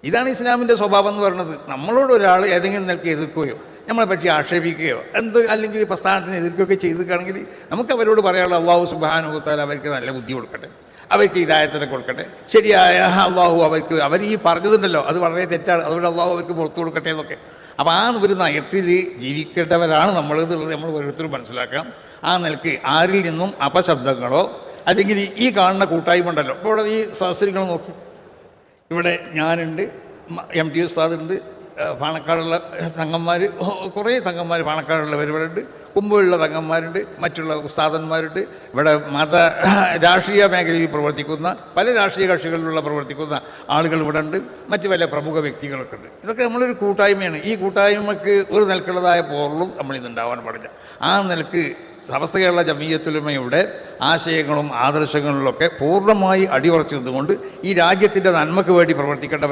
ഇതാണ് ഇസ്ലാമിൻ്റെ സ്വഭാവം എന്ന് പറയുന്നത്. നമ്മളോട് ഒരാൾ ഏതെങ്കിലും നിലയ്ക്ക് എതിർക്കുകയോ നമ്മളെ പറ്റി ആക്ഷേപിക്കുകയോ അല്ലെങ്കിൽ പ്രസ്ഥാനത്തിന് എതിർക്കുകയൊക്കെ ചെയ്തിരിക്കുകയാണെങ്കിൽ നമുക്ക് അവരോട് പറയാനുള്ള അള്ളാഹു സുബ്ഹാനഹു വ തആല അവർക്ക് നല്ല ബുദ്ധി കൊടുക്കട്ടെ, അവർക്ക് ഹിദായത്തിനെ കൊടുക്കട്ടെ, ശരിയായ അള്ളാഹു അവർ ഈ പറഞ്ഞതുണ്ടല്ലോ അത് വളരെ തെറ്റാണ്, അതുകൊണ്ട് അള്ളാഹു അവർക്ക് പുറത്തു കൊടുക്കട്ടെ എന്നൊക്കെ. അപ്പോൾ ആ ഒരു നയത്തിൽ ജീവിക്കേണ്ടവരാണ് നമ്മളെന്നുള്ളത് നമ്മൾ ഓരോരുത്തരും മനസ്സിലാക്കാം. ആ നിലയ്ക്ക് ആരിൽ നിന്നും അപശബ്ദങ്ങളോ അല്ലെങ്കിൽ ഈ കാണുന്ന കൂട്ടായ്മ ഉണ്ടല്ലോ, ഇപ്പോൾ ഇവിടെ ഈ സദസ്സുകൾ നോക്കി, ഇവിടെ ഞാനുണ്ട്, MT ഉസ്താദുണ്ട്, പാണക്കാടുള്ള തങ്ങന്മാർ, കുറേ തങ്ങന്മാർ പാണക്കാടുള്ളവരിവിടെ, കുമ്പുള്ള തങ്ങന്മാരുണ്ട്, മറ്റുള്ള ഉസ്താദന്മാരുണ്ട്, ഇവിടെ രാഷ്ട്രീയ മേഖലയിൽ പ്രവർത്തിക്കുന്ന പല രാഷ്ട്രീയ കക്ഷികളിലുള്ള പ്രവർത്തിക്കുന്ന ആളുകൾ ഇവിടെ ഉണ്ട്, മറ്റ് പല പ്രമുഖ വ്യക്തികളൊക്കെ ഉണ്ട്. ഇതൊക്കെ നമ്മളൊരു കൂട്ടായ്മയാണ്. ഈ കൂട്ടായ്മക്ക് ഒരു നിലക്കുള്ളതായ പോറലും നമ്മളിന്നുണ്ടാവാൻ പാടില്ല. ആ നിലക്ക് സമസ്ത കേരള ജമീയത്തുൽ ഉലമയുടെ ആശയങ്ങളും ആദർശങ്ങളിലൊക്കെ പൂർണ്ണമായി അടിയുറച്ചു നിന്നുകൊണ്ട് ഈ രാജ്യത്തിൻ്റെ നന്മയ്ക്ക് വേണ്ടി പ്രവർത്തിക്കേണ്ടവർ